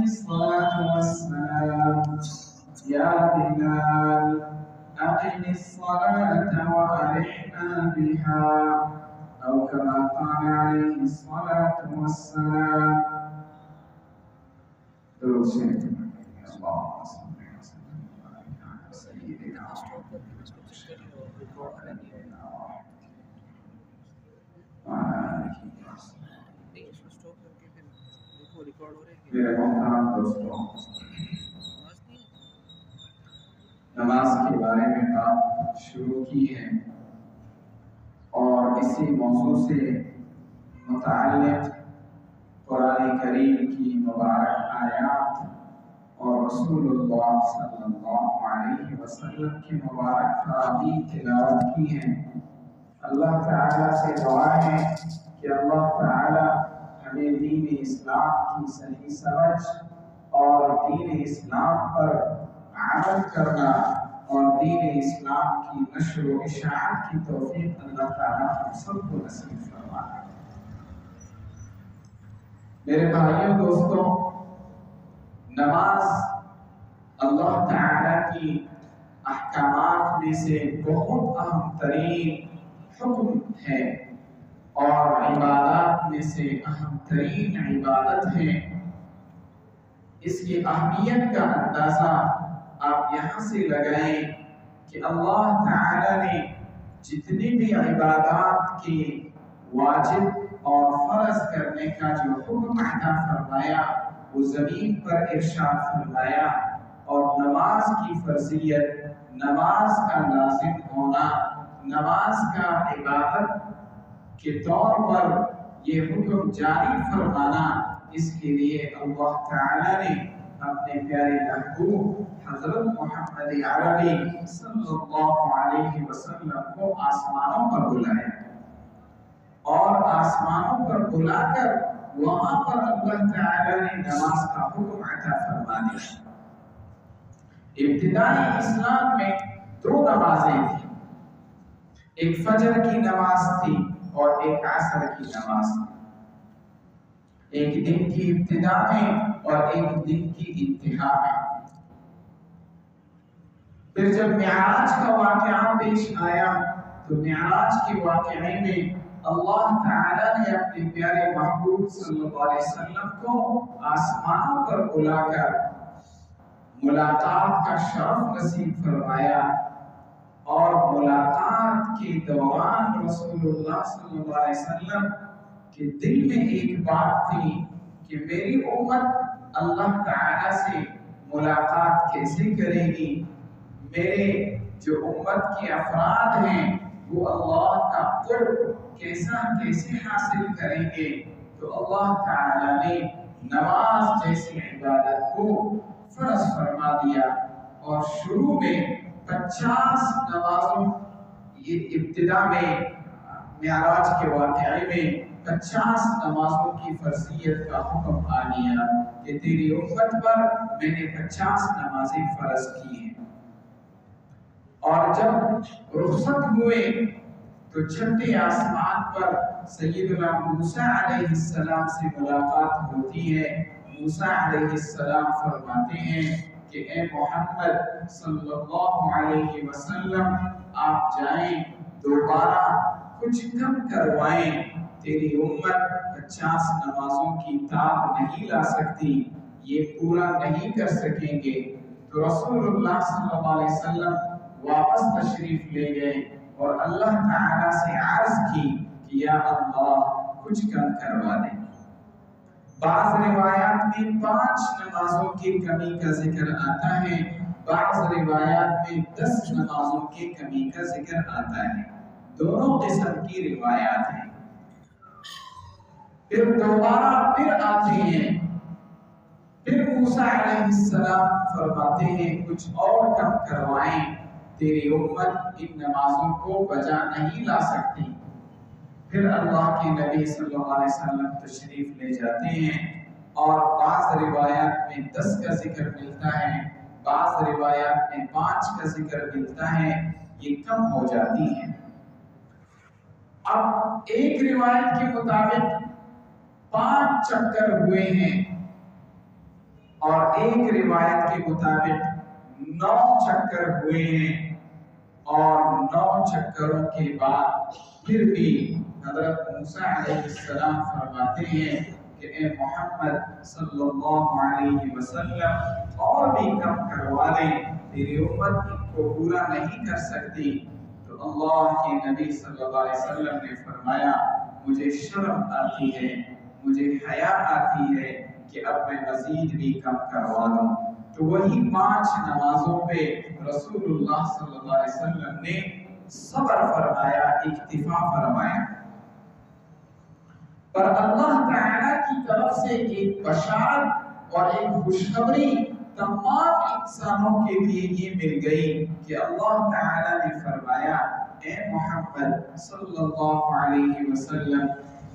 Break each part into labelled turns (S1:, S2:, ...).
S1: الصلاة والسلام يا بلال أقم الصلاة وأرحنا بها أو كما قال عليه الصلاة والسلام. درود شریف اللهم صل وسلم وبارك على سيدنا محمد وعلى آله وصحبه. میرے محترم دوستوں، نماز کے بارے میں بات شروع کی ہے اور اسی موضوع سے متعلق قرآن کریم کی مبارک آیات اور رسول اللہ صلی اللہ علیہ وسلم کی مبارک تعلیم تلاوت کی ہیں۔ اللہ تعالیٰ سے دعا ہے کہ اللہ تعالیٰ ہمیں دین اسلام کی صحیح سمجھ اور دین اسلام پر عمل کرنا اور دین اسلام کی نشر و اشاعت کی توفیق اللہ تعالیٰ ہم سب کو نصیب فرمائے۔ میرے بھائیوں دوستوں، نماز اللہ تعالیٰ کی احکامات میں سے بہت اہم ترین حکم ہے اور عبادات میں سے اہم ترین عبادت ہے۔ اس کی اہمیت کا اندازہ آپ یہاں سے لگائیں کہ اللہ تعالیٰ نے جتنی بھی عبادات کی واجب اور فرض کرنے کا جو حکم عطا فرمایا وہ زمین پر ارشاد فرمایا، اور نماز کی فرضیت، نماز کا لازم ہونا، نماز کا عبادت کے طور پر یہ حکم جاری فرمانا، اس کے لیے اللہ تعالیٰ نے اپنے پیارے محبوب حضرت محمد عربی صلی اللہ علیہ وسلم کو آسمانوں پر بلایا اور آسمانوں پر بلا کر وہاں پر اللہ تعالیٰ نے نماز کا حکم عطا فرما دیا۔ ابتدائی اسلام میں دو نمازیں تھیں، ایک فجر کی نماز تھی اور ایک عصر کی نماز تھی، ایک دن کی ابتدا میں اور ایک دن کی انتہا میں۔ پھر جب معراج کا واقعہ پیش آیا تو معراج کے واقعے میں اللہ تعالیٰ نے اپنے پیارے محبوب صلی اللہ علیہ وسلم کو آسمانوں پر بلا کر ملاقات کا شرف نصیب فرمایا، اور ملاقات کے دوران رسول اللہ صلی اللہ علیہ وسلم کے دل میں ایک بات تھی کہ میری امت اللہ تعالیٰ سے ملاقات کیسے کرے گی، میرے جو امت کے افراد ہیں وہ اللہ کا قرب کیسے حاصل کریں گے۔ تو اللہ تعالیٰ نے نماز جیسی عبادت کو فرض فرما دیا، اور شروع میں 50 نمازوں، یہ ابتدا میں معراج کے واقعے میں 50 نمازوں کی فرضیت کا حکم آ گیا کہ تیری امت پر میں نے 50 نمازیں فرض کی ہیں۔ اور جب رخصت ہوئے تو چھٹے آسمان پر سیدنا موسیٰ علیہ السلام سے ملاقات ہوتی ہے۔ موسیٰ علیہ السلام فرماتے ہیں کہ اے محمد صلی اللہ علیہ وسلم، آپ جائیں دوبارہ کچھ کم کروائیں، تیری امت 50 نمازوں کی تاب نہیں لا سکتی، یہ پورا نہیں کر سکیں گے۔ تو رسول اللہ صلی اللہ علیہ وسلم واپس تشریف لے گئے اور اللہ تعالیٰ سے عرض کی کہ یا اللہ کچھ کم کروا دیں۔ بعض روایات میں 5 نمازوں کی کمی کا ذکر آتا ہے، بعض روایات میں 10 نمازوں کی کمی کا ذکر آتا ہے، دونوں قسم کی روایات ہیں۔ پھر دوبارہ پھر آتے ہیں، پھر موسیٰ علیہ السلام فرماتے ہیں کچھ اور کم کروائیں، تیری امت ان نمازوں کو بجا نہیں لا سکتی۔ پھر اللہ کے نبی صلی اللہ علیہ وسلم تشریف لے جاتے ہیں، اور بعض روایات میں 10 کا ذکر ملتا ہے، بعض روایات میں 5 کا ذکر ملتا ہے، یہ کم ہو جاتی ہیں۔ اب ایک روایت کے مطابق 5 چکر ہوئے ہیں، اور ایک روایت کے مطابق 9 چکر ہوئے ہیں، اور 9 چکروں کے بعد پھر بھی حضرت موسیٰ علیہ السلام فرماتے ہیں کہ اے محمد صلی اللہ علیہ وسلم اور بھی کم کروا دیں، تیری امت ان کو پورا نہیں کر سکتی۔ تو اللہ کے نبی صلی اللہ علیہ وسلم نے فرمایا مجھے شرم آتی ہے، مجھے حیا آتی ہے کہ اب میں مزید بھی کم کروا دوں۔ تو وہی 5 نمازوں پہ رسول اللہ صلی اللہ علیہ وسلم نے صبر فرمایا، اکتفا فرمایا۔ پر اللہ تعالیٰ کی طرف سے ایک بشارت اور ایک خوشخبری تمام انسانوں کے لیے یہ مل گئی کہ اللہ تعالیٰ نے فرمایا اے محمد صلی اللہ علیہ وسلم،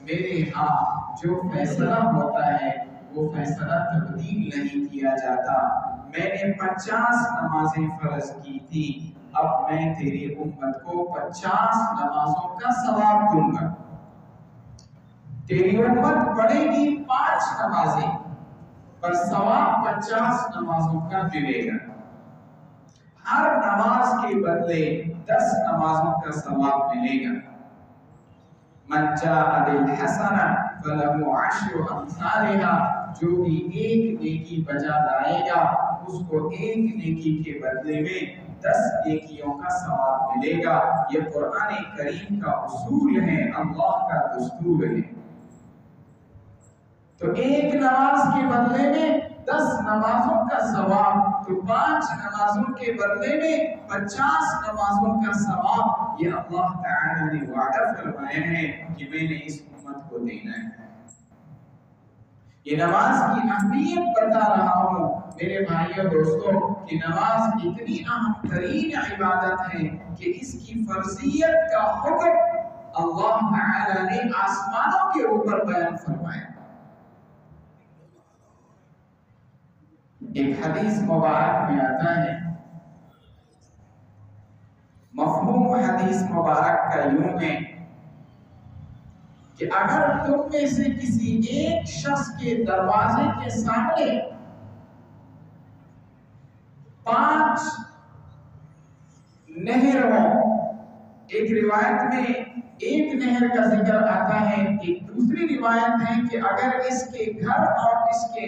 S1: میرے ہاں جو فیصلہ ہوتا ہے وہ فیصلہ تبدیل نہیں کیا جاتا۔ میں نے 50 نمازیں فرض کی تھی، اب میں تیری امت کو 50 نمازوں کا ثواب دوں گا۔ تیری امت پڑھے گی 5 نمازیں، پر ثواب 50 نمازوں کا ملے گا۔ ہر نماز کے بدلے 10 نمازوں کا ثواب ملے گا۔ من جاء بالحسنہ فلہ 10 امثالها، جو بھی ایک نیکی بجا لائے گا اس کو ایک نیکی کے بدلے میں 10 نیکیوں کا ثواب ملے گا۔ یہ قرآن کریم کا اصول ہے، اللہ کا دستور ہے۔ تو ایک نماز کے بدلے میں 10 نمازوں کا ثواب، تو 5 نمازوں کے بدلے میں 50 نمازوں کا ثواب، یہ اللہ تعالی نے وعدہ فرمایا ہے کہ میں نے اس امت کو دینا ہے۔ یہ نماز کی اہمیت بتا رہا ہوں میرے بھائیوں دوستوں کہ نماز اتنی اہم ترین عبادت ہے کہ اس کی فرضیت کا حکم اللہ تعالی نے آسمانوں کے اوپر بیان فرمایا۔ ایک حدیث مبارک میں آتا ہے، مفہوم حدیث مبارک کا یوں ہے کہ اگر تم میں سے کسی ایک شخص کے دروازے کے سامنے 5 نہر ہوں، ایک روایت میں ایک نہر کا ذکر آتا ہے، ایک دوسری روایت ہے کہ اگر اس کے گھر اور اس کے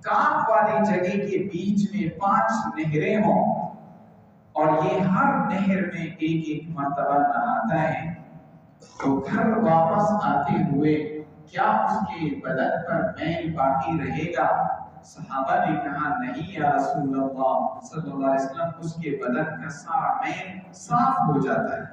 S1: کام والی جگہ کے بیچ میں 5 نہریں ہوں اور یہ ہر نہر میں ایک مرتبہ نہاتا ہے، تو گھر واپس آتے ہوئے کیا اس کے بدن پر میل باقی رہے گا؟ صحابہ نے کہا نہیں یا رسول اللہ صلی اللہ علیہ وسلم، اس کے بدن کا سارا میل صاف ہو جاتا ہے۔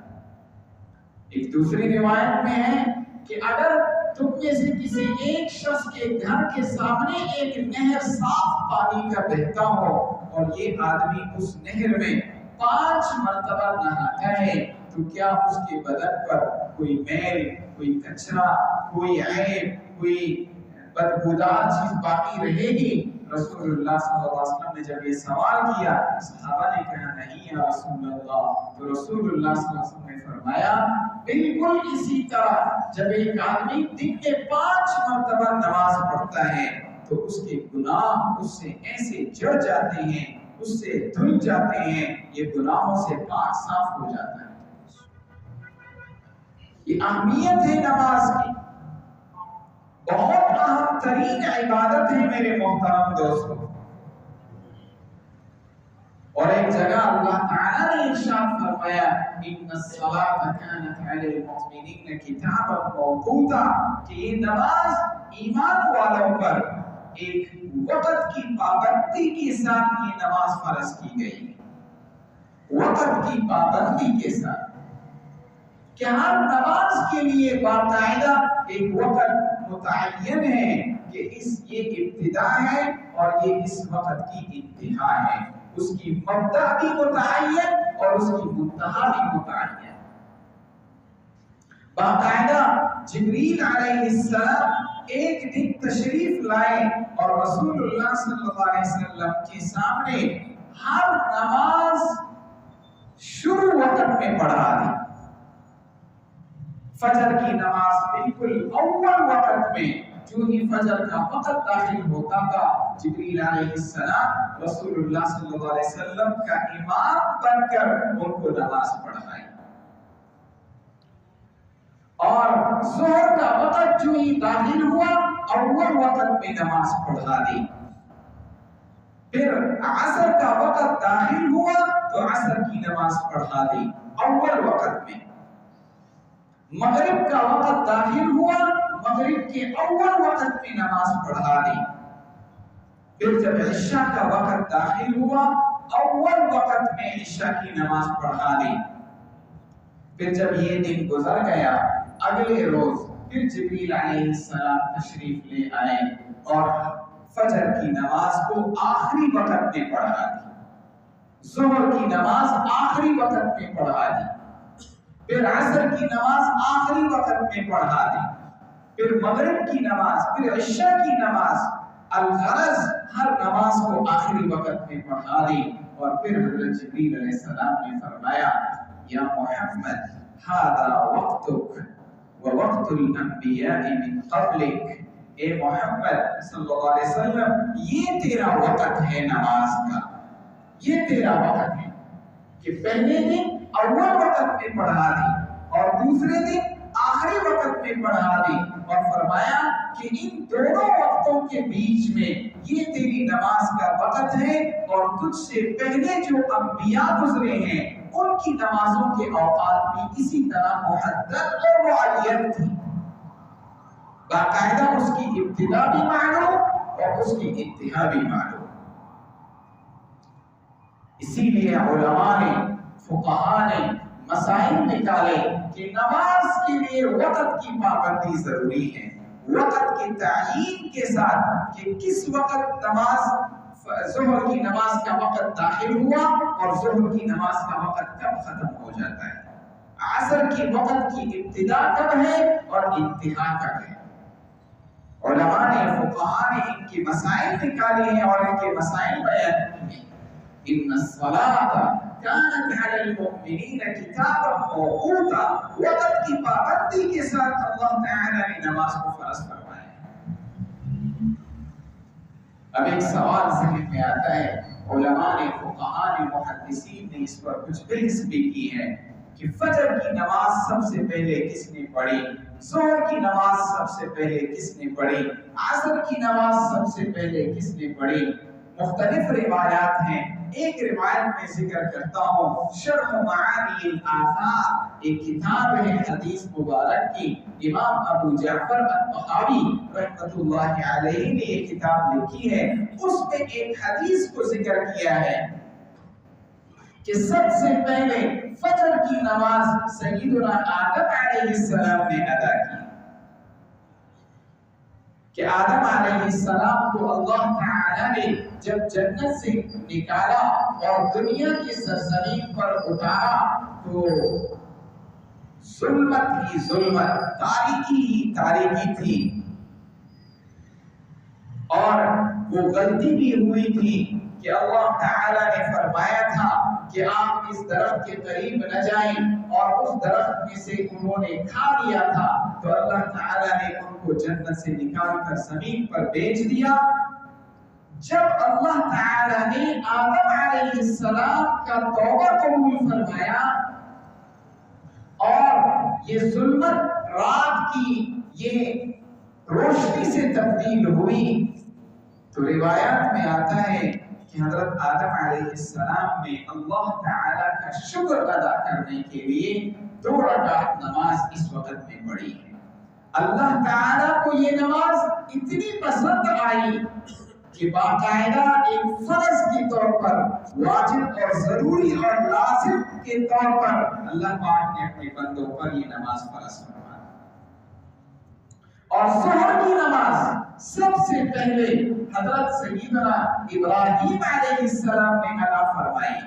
S1: ایک دوسری روایت میں ہے کہ اگر تم میں سے کسی ایک شخص کے گھر کے سامنے ایک نہر صاف پانی کا بہتا ہو اور یہ آدمی اس نہر میں 5 مرتبہ نہاتا ہے، تو کیا اس کے بدن پر کوئی میل، کوئی کچرا، کوئی عیب، کوئی بدبودار چیز باقی رہے گی؟ رسول اللہ صلی اللہ علیہ وسلم نے جب یہ سوال کیا، صحابہ نے کہا نہیں یا رسول اللہ، تو رسول اللہ صلی اللہ علیہ وسلم نے فرمایا بالکل اسی طرح جب ایک آدمی دن میں 5 مرتبہ نماز پڑھتا ہے تو اس کے گناہ اس سے ایسے جڑ جاتے ہیں، اس سے دھل جاتے ہیں، یہ گناہوں سے پاک صاف ہو جاتا ہے۔ یہ اہمیت ہے نماز کی، بہت اہم ترین عبادت ہے میرے محترم دوستوں۔ اور ایک جگہ اللہ تعالی نے ارشاد فرمایا ان الصلاۃ کانت علی المؤمنین کتابا موقوتا، کہ یہ نماز ایمان والوں پر ایک وقت کی پابندی کے ساتھ یہ نماز فرض کی گئی، وقت کی پابندی کے ساتھ، کہ ہر نماز کے لیے باقاعدہ ایک وقت متعین ہے کہ یہ ابتدا ہے اور یہ اس وقت کی انتہا ہے، اس کی مبدا بھی متعین اور اس کی منتہا بھی متعین۔ باقاعدہ جبریل علیہ السلام ایک دن تشریف لائے اور رسول اللہ صلی اللہ علیہ وسلم کے سامنے ہر نماز شروع وقت میں پڑھا دی۔ فجر کی نماز بالکل اول وقت میں جو ہی فجر کا وقت داخل ہوتا تھا جبریل علیہ السلام رسول اللہ صلی اللہ علیہ وسلم کا امام بن کر ان کو نماز پڑھائی، اور ظہر کا وقت جو ہی داخل ہوا اول وقت میں نماز پڑھا دی، پھر عصر کا وقت داخل ہوا تو عصر کی نماز پڑھا دی اول وقت میں، مغرب کا وقت داخل ہوا مغرب کے اول وقت میں نماز پڑھا دی، پھر جب عشاء کا وقت داخل ہوا اول وقت میں عشاء کی نماز پڑھا دی، پھر جب یہ دن گزر گیا اگلے روز پھر جبریل علیہ السلام تشریف لے آئے اور فجر کی نماز کو آخری وقت میں پڑھا دی، ظہر کی نماز آخری وقت میں پڑھا دی، پھر عصر کی نماز آخری وقت میں پڑھا دی، پھر مغرب کی نماز، پھر عشاء کی نماز، الغرض ہر نماز کو آخری وقت میں پڑھا دی، اور پھر حضرت جبریل علیہ السلام نے فرمایا یا محمد ھذا وقتک ووقت الانبیاء من قبلک، اے محمد صلی اللہ علیہ وسلم یہ تیرا وقت ہے نماز کا، یہ تیرا وقت ہے کہ پہلے دن اول وقت میں پڑھا دی اور دوسرے دن آخری وقت میں پڑھا دی، اور فرمایا کہ ان دونوں وقتوں کے بیچ میں یہ تیری نماز کا وقت ہے، اور تجھ سے پہلے جو انبیاء گزرے ہیں ان کی نمازوں کے اوقات بھی اسی طرح محدد اور معین تھی، باقاعدہ اس کی ابتدا بھی معلوم اور اس کی انتہا بھی معلوم۔ اسی لیے علماء نے فقہاء نے مسائل نکالے کہ نماز کے لیے وقت کی پابندی ضروری ہے، وقت کے تعیین کے ساتھ کہ کس وقت نماز، ظہر کی نماز کا وقت داخل ہوا اور ظہر کی نماز کا وقت کب ختم ہو جاتا ہے، عصر کی وقت کی ابتدا کب ہے اور انتہا کب ہے۔ علماء نے فقہاء نے ان کی مسائل نکالے ہیں اور ان کے مسائل بیان کیے ہیں۔ ان الصلاۃ كانت على المؤمنین کتابا موقوتا، وقت کی پابندی کے ساتھ اللہ تعالی نے نماز کو فرض فرمایا ہے۔ اب ایک سوال ذہن میں آتا ہے، علماء نے فقہاء نے محدثین نے اس پر کچھ بحث بھی کی ہے کہ فجر کی نماز سب سے پہلے کس نے پڑھی، ظہر کی نماز سب سے پہلے کس نے پڑھی، عصر کی نماز سب سے پہلے کس نے پڑھی۔ مختلف روایات ہیں، ایک روایت میں ذکر کرتا ہوں، شرح معانی الآثار ایک کتاب ہے حدیث مبارک کی، امام ابو جعفر الطحاوی رحمۃ اللہ علیہ نے یہ کتاب لکھی ہے، اس میں ایک حدیث کو ذکر کیا ہے کہ سب سے پہلے فجر کی نماز سیدنا آدم علیہ السلام نے ادا کی، کہ آدم علیہ السلام کو اللہ تعالی نے جب جنت سے نکالا اور دنیا کی سرزمین پر اتارا تو ظلمت ہی ظلمت، تاریکی ہی تاریکی تھی، اور وہ غلطی بھی ہوئی تھی کہ اللہ تعالی نے فرمایا تھا کہ آپ اس درخت کے قریب نہ جائیں، اور اس درخت میں سے انہوں نے کھا لیا تھا تو اللہ تعالی نے ان کو جنت سے نکال کر زمین پر بھیج دیا۔ جب اللہ تعالی نے آدم علیہ السلام کا توبہ قبول فرمایا اور یہ ظلمت رات کی یہ روشنی سے تبدیل ہوئی، تو روایات میں آتا ہے کہ حضرت آدم علیہ السلام نے اللہ تعالی کا شکر ادا کرنے کے لیے 2 رکعت نماز اس وقت میں پڑھی ہے۔ اللہ تعالی کو یہ نماز اتنی پسند آئی کہ باقاعدہ ایک فرض کے طور پر، واجب اور ضروری اور لازم کے طور پر اللہ پاک نے اپنے بندوں پر یہ نماز فرض فرمائی۔ اور ظہر کی نماز سب سے پہلے حضرت سیدنا ابراہیم علیہ السلام نے ادا فرمائی۔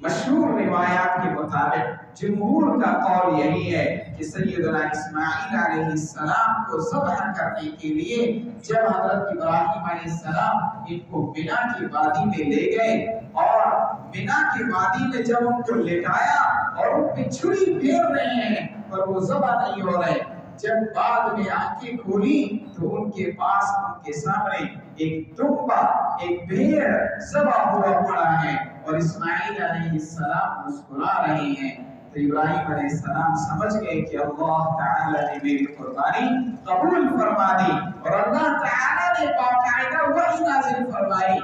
S1: مشہور روایات کے مطابق جمہور کا قول یہی ہے کہ سیدنا اسماعیل علیہ السلام کو ذبح کرنے کے لیے جب حضرت ابراہیم علیہ السلام ان کو منا کی وادی میں لے گئے، اور منا کی وادی میں جب ان کو لٹایا اور ان پہ چھری پھیر رہے ہیں پر وہ ذبح نہیں ہو رہے، جب بعد میں آنکھیں کھولی تو ان کے پاس ان کے سامنے ایک دمبا، ایک بھیڑ ذبح ہوا پڑا ہے اور اسماعیل علیہ السلام مسکرا رہے ہیں۔ تو ابراہیم علیہ السلام سمجھ گئے کہ اللہ تعالی نے میری قربانی قبول فرما دی، اور اللہ تعالی نے باقاعدہ وحی نازل فرمائی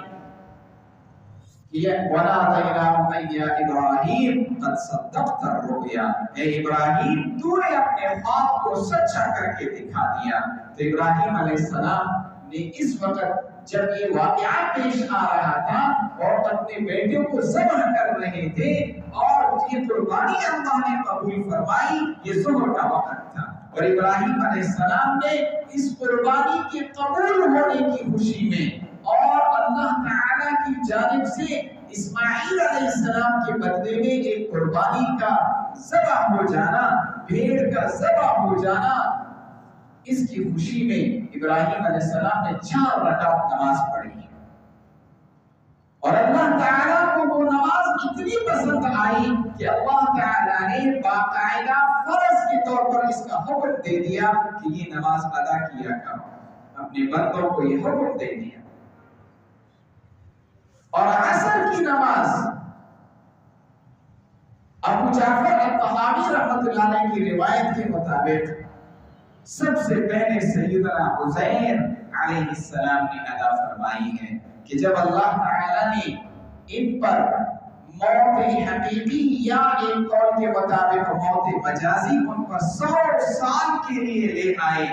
S1: یہ وَنَادَيْنَاهُ أَن يَا إِبْرَاهِيمُ قَدْ صَدَّقْتَ الرُّؤْيَا، اے ابراہیم تو نے اپنے خواب کو سچا کر کے دکھا دیا۔ تو ابراہیم علیہ السلام نے اس وقت جب یہ واقعہ پیش آ رہا تھا اور اپنے بیٹے کو ذبح کر رہے تھے اور یہ قربانی اللہ نے قبول فرمائی، یہ ظہر کا وقت تھا، اور ابراہیم علیہ السلام نے اس قربانی کے قبول ہونے کی خوشی میں اور اللہ تعالی کی جانب سے اسماعیل علیہ السلام کے بدلے میں ایک قربانی کا ذبح ہو جانا، بھیڑ کا ذبح ہو جانا، اس کی خوشی میں ابراہیم علیہ السلام نے 4 رکعت نماز پڑھی، اور اللہ تعالیٰ کو وہ نماز اتنی پسند آئی کہ اللہ تعالیٰ نے باقاعدہ فرض کے طور پر اس کا حکم دے دیا کہ یہ نماز ادا کیا کرو، اپنے بندوں کو یہ حکم دے دیا۔ اور عصر کی نماز ابو جعفر الطحاوی رحمۃ اللہ علیہ کی روایت کے مطابق سب سے پہلے سیدنا عزیر علیہ السلام نے ادا فرمائی ہے کہ جب اللہ تعالیٰ نے ان پر موت حقیقی یا ایک قول کے مطابق موت مجازی ان پر 100 سال کے لیے لے آئے،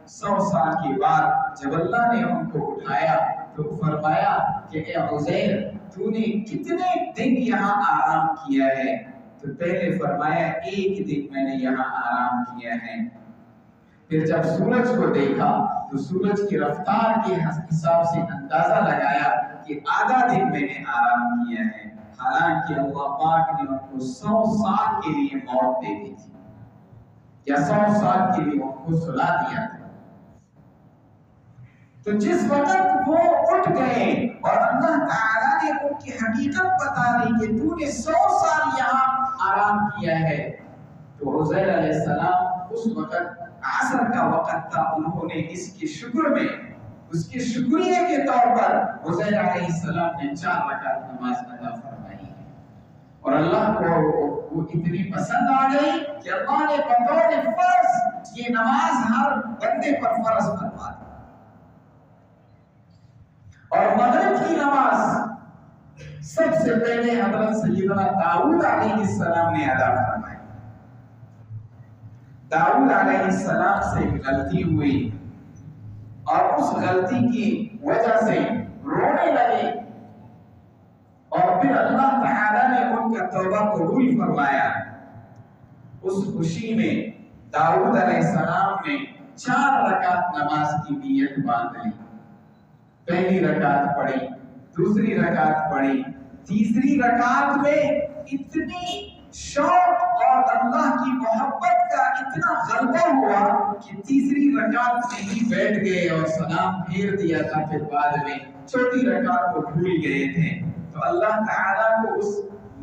S1: 100 سال کے بعد جب اللہ نے ان کو اٹھایا تو فرمایا کہ اے عزیر تو نے کتنے دن یہاں آرام کیا ہے؟ تو پہلے فرمایا 1 دن میں نے یہاں آرام کیا ہے۔ پھر جب سورج کو دیکھا تو سورج کی رفتار کے حساب سے اندازہ لگایا کہ آدھا دن میں نے آرام کیا ہے، حالانکہ اللہ پاک نے ان کو 100 سال کے لیے موت دے دی تھی یا 100 سال کے لیے ان کو سلا دیا تھا۔ تو جس وقت وہ اٹھ گئے اور اللہ تعالیٰ نے ان کی حقیقت بتا دی کہ تو نے 100 سال یہاں آرام کیا ہے، تو عزیر علیہ السلام اس وقت عصر کا وقت تھا، انہوں نے اس کے شکر میں، اس کے شکریہ کے طور پر عزیر علیہ السلام نے 4 رکعت نماز ادا فرمائی ہے، اور اللہ کو وہ اتنی پسند آ گئی کہ اللہ نے بطور فرض یہ نماز ہر بندے پر فرض فرما دی۔ اور مغرب کی نماز سب سے پہلے حضرت سیدنا داؤد علیہ السلام نے ادا فرمائی۔ داؤد علیہ السلام سے غلطی ہوئی اور اس غلطی کی وجہ سے رونے لگے، اور پھر اللہ تعالیٰ نے ان کا توبہ قبول فرمایا۔ اس خوشی میں داؤد علیہ السلام نے 4 رکعت نماز کی نیت باندھ لی، پہلی رکعت پڑھی، دوسری رکعت پڑھی، تیسری رکعت میں اتنی شوق اور اللہ کی محبت کا اتنا غلبہ ہوا کہ تیسری رکعت میں ہی بیٹھ گئے اور سلام پھیر دیا تھا، پھر بعد میں چوتھی رکعت کو بھول گئے تھے۔ تو اللہ تعالیٰ کو اس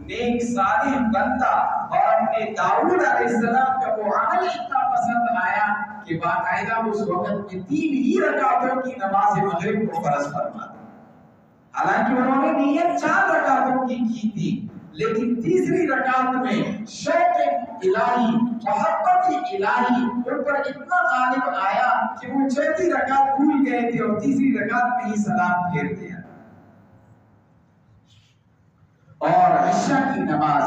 S1: نیک صالح بندہ اور اپنے داؤد علیہ السلام کا وہ عمل اتنا پسند آیا کہ باقاعدہ اس وقت میں 3 ہی رکعتوں کی نماز مغرب کو فرض فرما دی۔ حالانکہ انہوں نے نیت 4 رکعتوں کی تھی، لیکن تیسری رکعت میں شوق الہی، محبت الہی ان پر اتنا غالب آیا کہ وہ چوتھی رکعت بھول گئے تھے اور تیسری رکعت میں ہی سلام پھیر دیا۔ اور عشاء کی نماز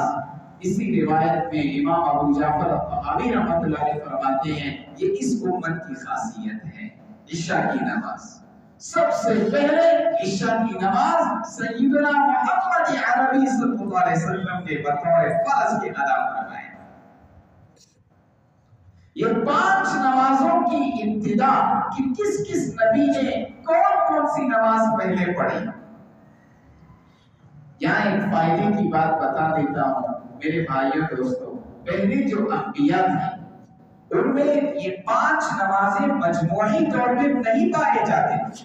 S1: اسی روایت میں امام ابو جعفر الطحاوی رحمۃ اللہ علیہ فرماتے ہیں یہ اس امت کی خاصیت ہے۔ عشاء کی نماز سب سے پہلے عشاء کی نماز سیدنا محمد عربی صلی اللہ علیہ وسلم نے بطور فرض کے ادا فرمائے۔ یہ 5 نمازوں کی ابتدا کہ کس نبی نے کون سی نماز پہلے پڑھی، یہاں ایک فائدے کی بات بتا دیتا ہوں میرے بھائیوں دوستوں۔ پہلے جو انبیاء تھے ان میں یہ 5 نمازیں مجموعی طور پہ نہیں پائے جاتے،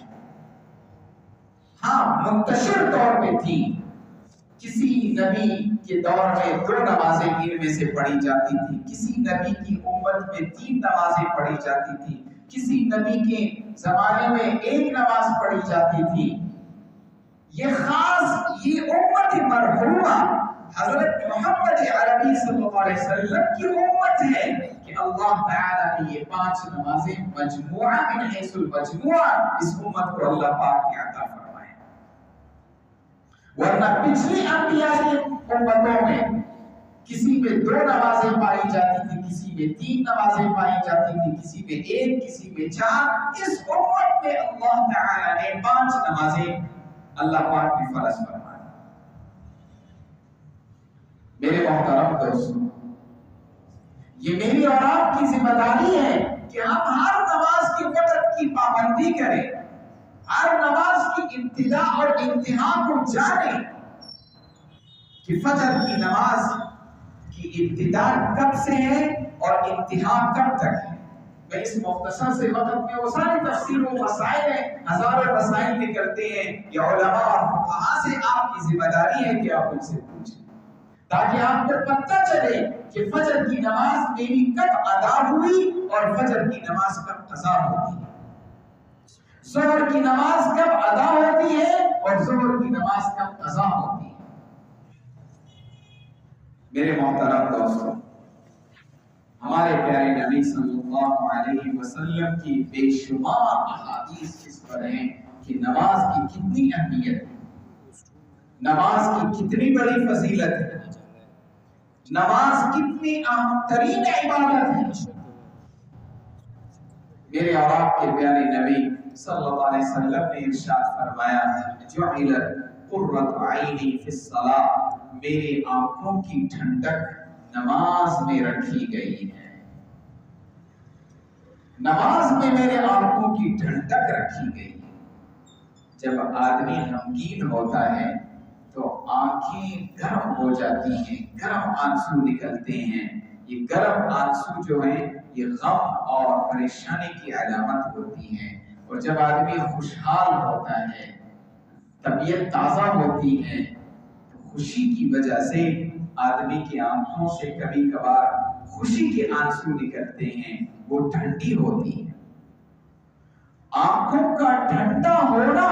S1: ہاں منتشر طور پہ تھی، کسی نبی کے دور میں 2 نمازیں دن میں سے پڑھی جاتی تھی، کسی نبی کی امت میں 3 نمازیں پڑھی جاتی تھی، کسی نبی کے زمانے میں 1 نماز پڑھی جاتی تھی۔ یہ خاص یہ امت مرحومہ حضرت محمد عربی صلی اللہ علیہ وسلم کی امت ہے کہ اللہ تعالیٰ نے یہ 5 نمازیں مجموعہ من حیث المجموعہ اس امت کو اللہ پاک نے عطا فرمائے۔ ورنہ پچھلی انبیاء کی امتوں میں کسی میں 2 نمازیں پائی جاتی تھی، کسی میں 3 نمازیں پائی جاتی تھی، کسی میں 1، کسی میں 4۔ اس امت میں اللہ تعالیٰ نے 5 نمازیں اللہ پاک نے فرض فرمائی۔ میرے محترم دوستو، یہ میری اور آپ کی ذمہ داری ہے کہ ہم ہر نماز کے وقت کی پابندی کریں، ہر نماز کی ابتدا اور انتہا کو جانیں کہ فجر کی نماز کی ابتدا کب سے ہے اور انتہا کب تک ہے۔ میں اس مختصر سے وقت میں وہ ساری تفسیر و مسائل ہیں، ہزاروں مسائل نکلتے ہیں، یہ علماء اور فقہاء سے آپ کی ذمہ داری ہے کہ آپ ان سے پوچھیں تاکہ آپ کو پتہ چلے کہ فجر کی نماز میری کب ادا ہوئی اور فجر کی نماز کب قضا ہوتی ہے، ظہر کی نماز کب ادا ہوتی ہے اور ظہر کی نماز کب قضا ہوتی ہے۔ میرے محترم دوستو، ہمارے پیارے نبی صلی اللہ علیہ وسلم کی بے شمار احادیث اس پر ہیں کہ نماز کی کتنی اہمیت ہے، نماز کی کتنی بڑی فضیلت ہے، نماز کتنی اہم ترین عبادت ہے۔ میرے اور آپ کے پیارے نبی صلی اللہ علیہ وسلم نے ارشاد فرمایا، جعلت قرۃ عینی فی الصلاۃ، میری آنکھوں کی ٹھنڈک نماز میں رکھی گئی ہے، نماز میں میرے آنکھوں کی ٹھنڈک رکھی گئی ہے۔ جب آدمی غمگین ہوتا ہے تو آنکھیں گرم ہو جاتی ہیں، گرم آنسو نکلتے ہیں۔ یہ گرم آنسو جو ہیں یہ غم اور پریشانی کی علامت ہوتی ہیں، اور جب آدمی خوشحال ہوتا ہے، طبیعت تازہ ہوتی ہے، تو خوشی کی وجہ سے آدمی کی آنکھوں سے کبھی کبھار خوشی کے آنسو نکلتے ہیں، وہ ٹھنڈی ہوتی ہے۔ آنکھوں کا ٹھنڈا ہونا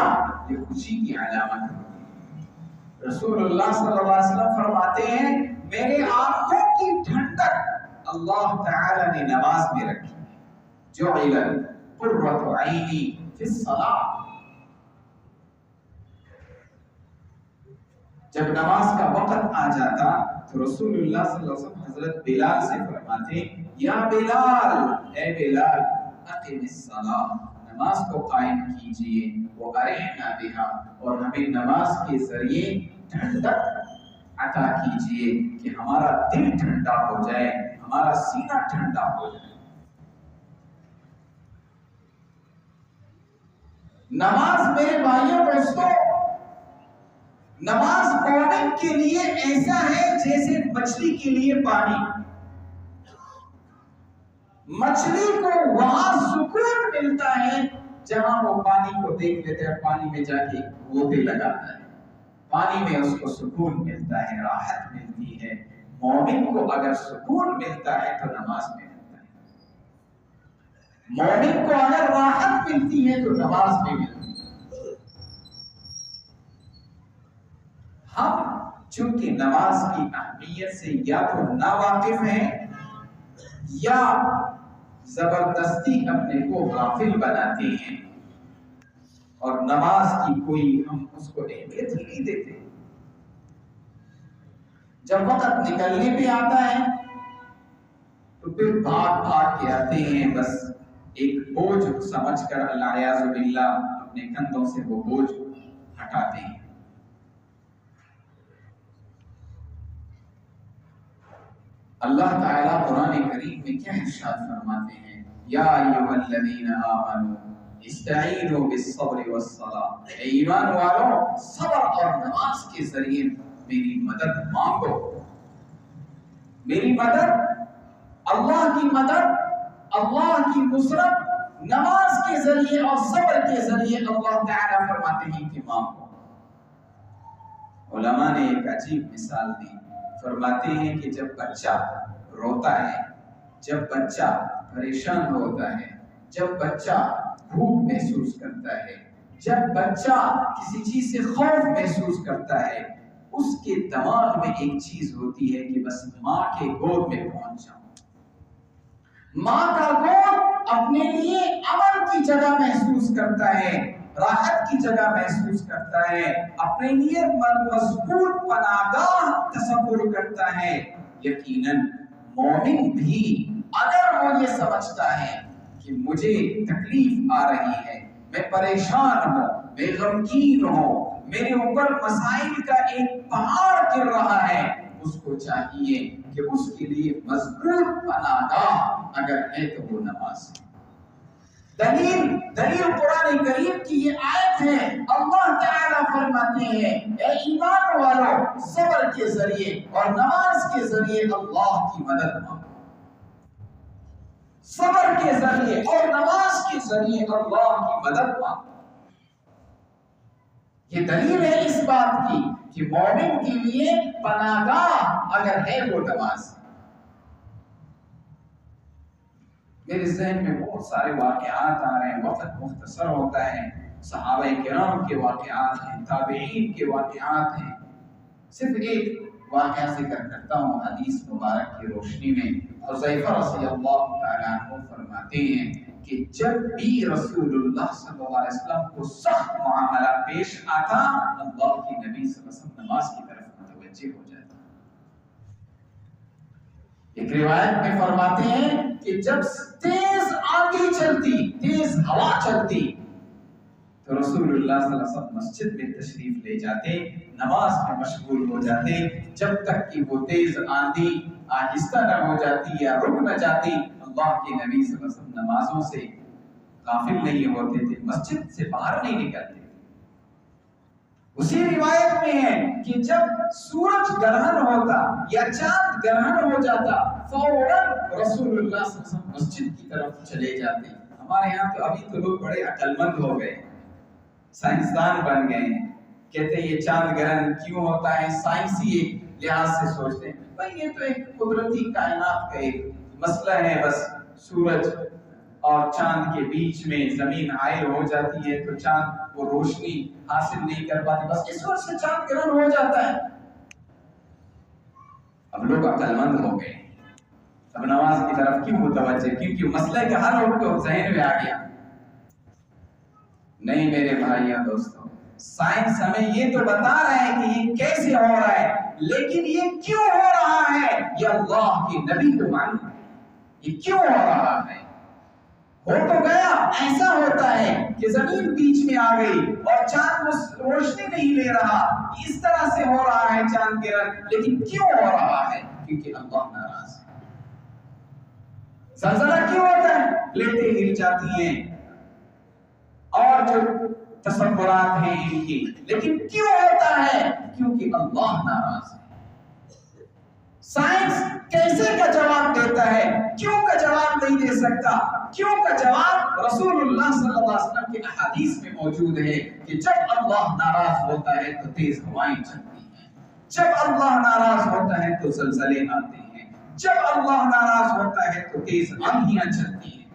S1: یہ خوشی کی علامت ہوتی ہے۔ رسول اللہ صلی اللہ علیہ وسلم فرماتے ہیں، میرے آنکھوں کی ٹھنڈک اللہ تعالی نے نماز میں رکھی ہے۔ جعلت قرۃ عینی فی الصلاۃ، جب نماز کا وقت آ جاتا تو رسول اللہ صلی اللہ علیہ وسلم حضرت بلال سے فرماتے، یا بلال، اے بلال، اقم الصلاۃ، نماز کو قائم کیجئے، وارحنا بہا، اور ہمیں نماز کے ذریعے ٹھنڈک عطا کیجئے کہ ہمارا دل ٹھنڈا ہو جائے، ہمارا سینہ ٹھنڈا ہو جائے۔ نماز میرے بھائیوں دوستوں، نماز مومن کے لیے ایسا ہے جیسے مچھلی کے لیے پانی۔ مچھلی کو وہاں سکون ملتا ہے جہاں وہ پانی کو دیکھ لیتے ہیں، پانی میں جا کے غوطے لگاتا ہے، پانی میں اس کو سکون ملتا ہے، راحت ملتی ہے۔ مومن کو اگر سکون ملتا ہے تو نماز میں ملتا ہے، مومن کو اگر راحت ملتی ہے تو نماز میں ملتی ہے۔ ہم چونکہ نماز کی اہمیت سے یا تو ناواقف ہیں یا زبردستی اپنے کو غافل بناتے ہیں، اور نماز کی کوئی ہم اس کو اہمیت ہی نہیں دیتے۔ جب وقت نکلنے پہ آتا ہے تو پھر بھاگ کے آتے ہیں، بس ایک بوجھ سمجھ کر اللہ اعوذ باللہ اپنے کندھوں سے وہ بوجھ ہٹاتے ہیں۔ اللہ تعالیٰ قرآن کریم میں کیا ارشاد فرماتے ہیں، یا ایھا الذین آمنوا استعینوا بالصبر والصلاۃ، اے ایمان والو صبر اور نماز کے ذریعے میری مدد مانگو۔ میری مدد، اللہ کی مدد، اللہ کی نصرت نماز کے ذریعے اور صبر کے ذریعے اللہ تعالیٰ فرماتے ہیں کہ مانگو۔ علماء نے ایک عجیب مثال دی، فرماتے ہیں کہ جب بچہ روتا ہے، جب بچہ پریشان ہوتا ہے، جب بچہ بھوک محسوس کرتا ہے، جب بچہ کسی چیز سے خوف محسوس کرتا ہے، اس کے دماغ میں ایک چیز ہوتی ہے کہ بس ماں کے گود میں پہنچ جاؤں۔ ماں کا گود اپنے لیے امن کی جگہ محسوس کرتا ہے، راحت کی جگہ محسوس کرتا ہے، اپنے لیے مضبوط پناہ گاہ تصور کرتا ہے۔ یقیناً مومن بھی اگر وہ یہ سمجھتا ہے کہ مجھے تکلیف آ رہی ہے، میں پریشان ہوں، میں غمگین ہوں، میرے اوپر مسائل کا ایک پہاڑ گر رہا ہے، اس کو چاہیے کہ اس کے لیے مضبوط پناہ گاہ اگر ہے تو وہ نماز ہے۔ دلیل قرآن کریم کی یہ آیت ہے، اللہ تعالیٰ فرماتے ہیں اے ایمان والو، صبر کے ذریعے اور نماز کے ذریعے اللہ کی مدد مانگو۔ صبر کے ذریعے اور نماز کے ذریعے اللہ کی مدد مانگو۔ یہ دلیل ہے اس بات کی کہ مومن کے لیے پناہ گاہ اگر ہے وہ نماز ہے۔ میرے ذہن میں بہت سارے واقعات آ رہے ہیں، وقت مختصر ہوتا ہے، صحابہ کرام کے واقعات ہیں، تابعین کے واقعات ہیں۔ صرف ایک واقعہ ذکر کرتا ہوں حدیث مبارک کی روشنی میں۔ حذیفہ رضی اللہ تعالیٰ عنہ فرماتے ہیں کہ جب بھی رسول اللہ صلی اللہ علیہ وسلم کو سخت معاملہ پیش آتا، اللہ کی نبی صلی اللہ علیہ وسلم نماز کی طرف متوجہ ہو جاتا۔ ایک روایت میں فرماتے ہیں کہ جب تیز آندھی چلتی، تیز ہوا چلتی، تو رسول اللہ صلی اللہ علیہ وسلم مسجد میں تشریف لے جاتے، نماز میں مشغول ہو جاتے، جب تک کہ وہ تیز آندھی آہستہ نہ ہو جاتی یا رک نہ جاتی، اللہ کے نبی صلی اللہ علیہ وسلم نمازوں سے غافل نہیں ہوتے تھے، مسجد سے باہر نہیں نکلتے۔ اسی روایت میں ہے کہ جب سورج گرہن ہوتا یا چاند گرہن ہو جاتا، فوراً رسول اللہ صلی اللہ علیہ وسلم مسجد کی طرف چلے جاتے۔ ہمارے یہاں تو ابھی تو لوگ بڑے عقل مند ہو گئے، سائنسدان بن گئے ہیں، کہتے ہیں یہ چاند گرہن کیوں ہوتا ہے، سائنسی ایک لحاظ سے سوچتے ہیں بھائی یہ تو ایک قدرتی کائنات کا ایک مسئلہ ہے، بس سورج اور چاند کے بیچ میں زمین حائل ہو جاتی ہے تو چاند وہ روشنی حاصل نہیں کر پاتی، بس اس وجہ سے چاند گرہن ہو جاتا ہے۔ اب لوگ عقل مند ہو گئے، اب نماز کی طرف کیوں متوجہ، کیونکہ مسئلہ کا حل ان کو ذہن میں آ گیا۔ نہیں میرے بھائیوں دوستوں، سائنس ہمیں یہ تو بتا رہا ہے کہ یہ کیسے ہو رہا ہے، لیکن یہ کیوں ہو رہا ہے یہ اللہ کے نبی کو معلوم ہے۔ یہ کیوں ہو رہا ہے، ہو تو گیا، ایسا ہوتا ہے کہ زمین بیچ میں آ گئی اور چاند روشنی نہیں لے رہا، اس طرح سے ہو رہا ہے چاند گرہن، لیکن کیوں ہو رہا ہے، کیونکہ اللہ ناراض ہے۔ زلزلہ کیوں ہوتا ہے، پلیٹیں ہل جاتی ہیں اور جو تصورات ہیں ان کی، لیکن کیوں ہوتا ہے، کیونکہ اللہ ناراض ہے۔ سائنس کیسے کا جواب دیتا ہے، کیوں کا جواب نہیں دے سکتا، کیوں کا جواب رسول اللہ صلی اللہ علیہ وسلم کے احادیث میں موجود ہے کہ جب اللہ ناراض ہوتا ہے تو تیز ہوائیں چلتی ہیں، جب اللہ ناراض ہوتا ہے تو زلزلے آتے ہیں، جب اللہ ناراض ہوتا ہے تو تیز آندھیاں چلتی ہیں۔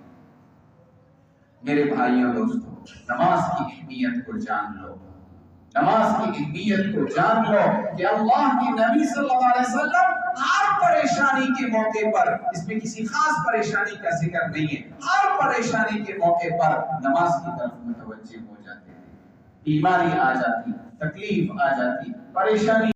S1: میرے بھائیوں دوستوں، نماز کی اہمیت کو جان لو، نماز کی اہمیت کو جان لو کہ اللہ کے نبی صلی اللہ علیہ وسلم ہر پریشانی کے موقع پر، اس میں کسی خاص پریشانی کا ذکر نہیں ہے، ہر پریشانی کے موقع پر نماز کی طرف متوجہ ہو جاتے تھے۔ بیماری آ جاتی، تکلیف آ جاتی، پریشانی